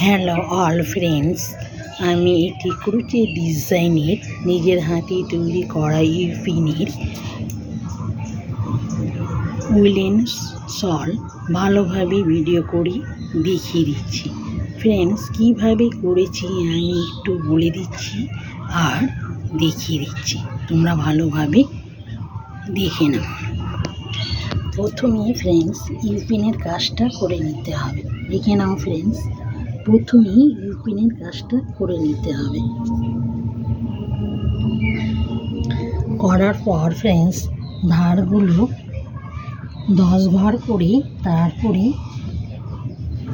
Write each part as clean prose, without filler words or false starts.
Hello all friends, আমি এটি ক্রুচে ডিজাইনের নিজের হাতে তৈরি করা ইউপিনের উলেন শল ভালোভাবে ভিডিও করে দেখিয়ে দিচ্ছি। ফ্রেন্ডস, কীভাবে করেছি আমি একটু বলে দিচ্ছি আর দেখিয়ে দিচ্ছি, তোমরা ভালোভাবে দেখে নাও। প্রথমে ফ্রেন্ডস ইউপিনের কাজটা করে নিতে হবে। দেখে নাও ফ্রেন্ডস, প্রথমেই ইউপিনের কাজটা করে নিতে হবে। করার পর ফ্রেন্ডস ধারগুলো 10 ভার করে তারপরে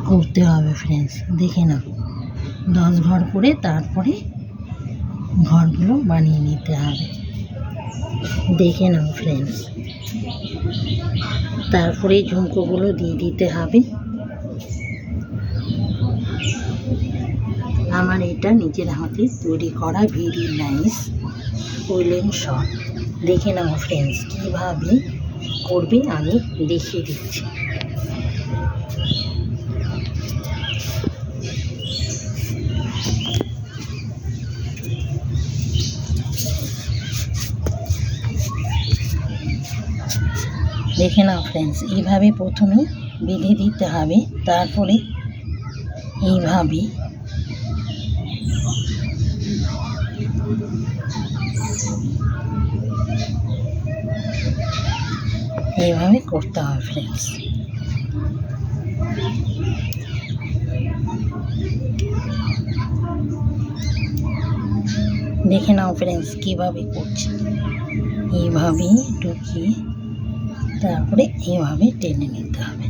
করতে হবে। ফ্রেন্ডস দেখে নাও, 10 ভার করে তারপরে ঘরগুলো বানিয়ে নিতে হবে। দেখে নাও ফ্রেন্ডস, তারপরে ঝুমকোগুলো দিয়ে দিতে হবে। আমার এটা নিজের হাতে তৈরি করা ভেরি নাইস উলেন শল। দেখে নাও ফ্রেন্ডস, কীভাবে করবে আমি দেখিয়ে দিচ্ছি। দেখে নাও ফ্রেন্ডস, এইভাবে প্রথমে বেঁধে দিতে হবে, তারপরে এইভাবে করতে হবে। ফ্রেন্ডস দেখে নাও ফ্রেন্ডস, কীভাবে করছি। এইভাবে ঢুকিয়ে তারপরে এইভাবে টেনে নিতে হবে।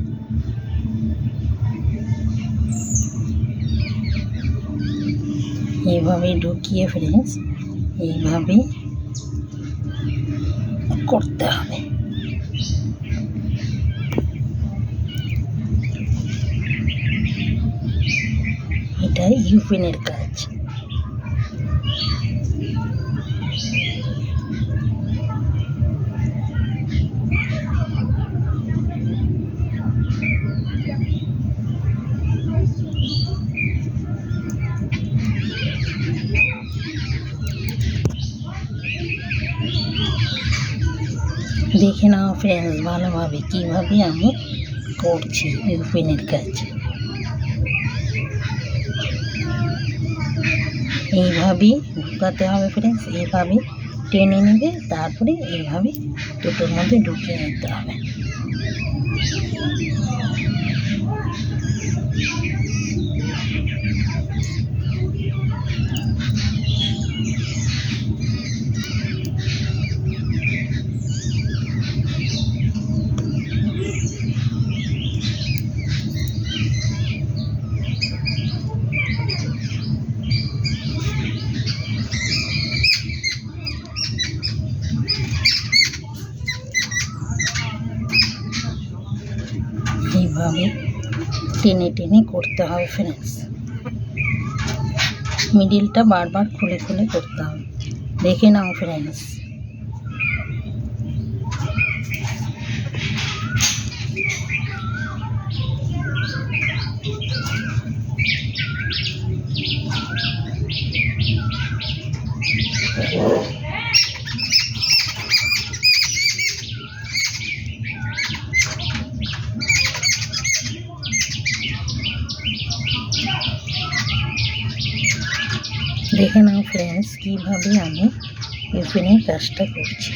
এইভাবে ঢুকিয়ে ফ্রেন্ডস এইভাবে করতে হবে। এটা ইউপিনের কাজ। দেখে নাও ফ্রেন্ডস ভালোভাবে কীভাবে আমি করছি ইউপিনের কাজ। এইভাবেই ঢুকাতে হবে ফ্রেন্ডস, এইভাবে টেনে নেবে, তারপরে এইভাবে দুটোর মধ্যে ঢুকিয়ে নিতে হবে। এইভাবে টেনে টেনে করতে হবে ফ্রেন্ডস, মিডিলটা বারবার খুলে খুলে করতে হবে। দেখে নাও ফ্রেন্ডস, দেখে নাও ফ্রেন্ডস কীভাবে আমি ইউপিনের কাজটা করছি।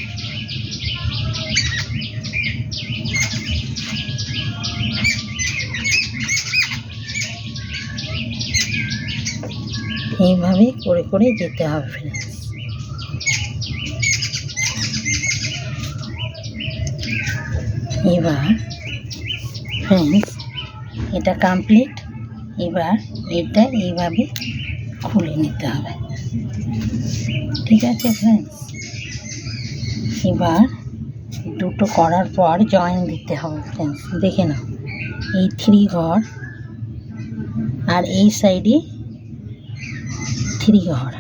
এইভাবে করে করে যেতে হবে ফ্রেন্ডস। এবার ফ্রেন্ডস এটা কমপ্লিট। এবার এটা এইভাবে খুলে নিতে হবে। ঠিক আছে ফ্রেন্ডস, এবার দুটো করার পর জয়েন দিতে হবে ফ্রেন্ডস। দেখে নাও, এই 3 ঘর আর এই সাইডে 3 ঘর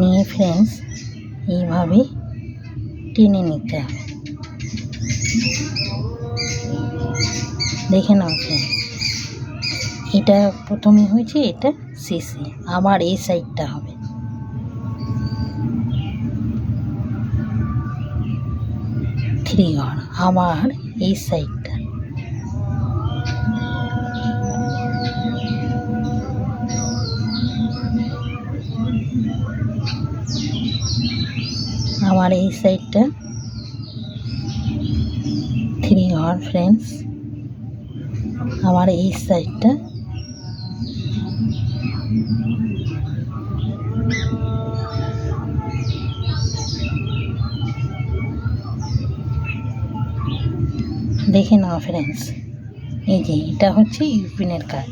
নিয়ে ফ্রেন্ডস এইভাবে টেনে নিতে হবে। দেখে নাও ফ্রেন্ডস, এটা প্রথমে হয়েছে, এটা শেষে, আবার এই সাইডটা হবে। থ্রি ঘর, আবার এই সাইডটা, আবার এই সাইডটা থ্রি ঘর ফ্রেন্ডস, আবার এই সাইডটা, দেখে নাও ফ্রেন্ডস। এই যে এটা হচ্ছে ইউপিনের কাজ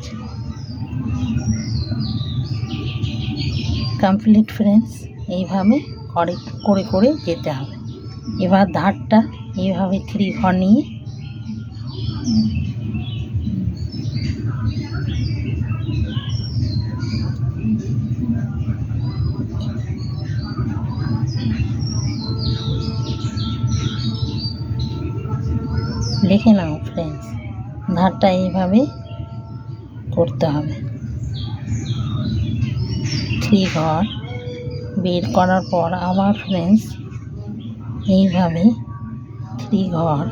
কমপ্লিট ফ্রেন্ডস। এইভাবে করে করে যেতে হবে। এবার ধারটা এইভাবে থ্রি ঘর নিয়ে লিখে নাও ফ্রেন্ডস, ধারটা এইভাবে করতে হবে। থ্রি ঘর বের করার পর আবার ফ্রেন্ডস এইভাবে থ্রি ঘর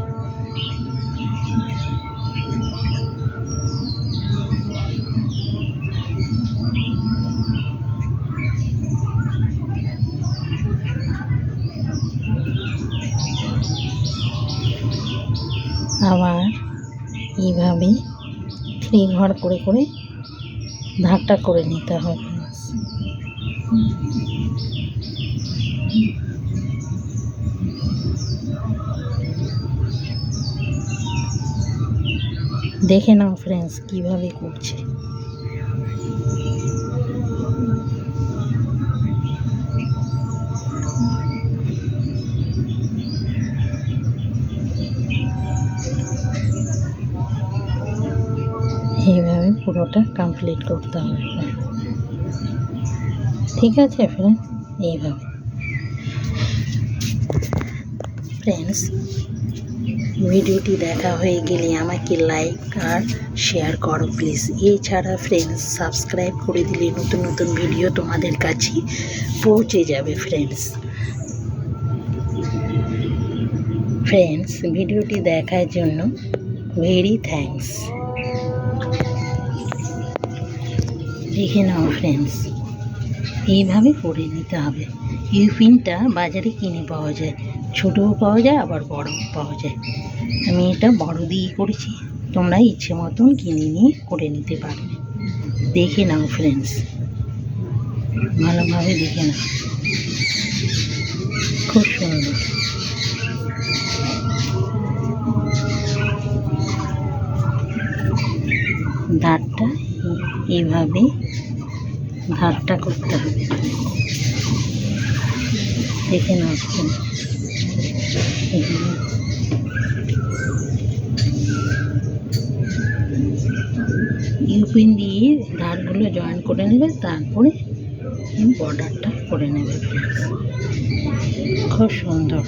আবার এইভাবে থ্রি ঘর করে করে ধারটা করে নিতে হবে। দেখে নাও ফ্রেন্ডস কিভাবে করছে। এইভাবে পুরোটা কমপ্লিট করতে হবে ঠিক আছে ফ্রেন্ডস। এইভাবে ফ্রেন্ডস ভিডিওটি দেখা হয়ে গেলে আমাকে লাইক আর শেয়ার করো প্লিজ। এছাড়া ফ্রেন্ডস সাবস্ক্রাইব করে দিলে নতুন নতুন ভিডিও তোমাদের কাছে পৌঁছে যাবে ফ্রেন্ডস। ফ্রেন্ডস ভিডিওটি দেখার জন্য ভেরি থ্যাঙ্কস। দেখে নাও ফ্রেন্ডস এইভাবে করে নিতে হবে। ইউপিনটা বাজারে কিনে পাওয়া যায়, ছোটও পাওয়া যায় আবার বড়ও পাওয়া যায়। আমি এটা বড় দিয়ে করেছি, তোমরা ইচ্ছে মতন কিনে নিয়ে করে নিতে পারবে। দেখে নাও ফ্রেন্ডস, ভালোভাবে দেখে নাও, খুব সুন্দর। ধারটা এইভাবে ধারটা করতে হবে। দেখে নাও ইউপিন দিয়ে ধারগুলো জয়েন করে নেবে, তারপরে বর্ডারটা করে নেবে। খুব সুন্দর।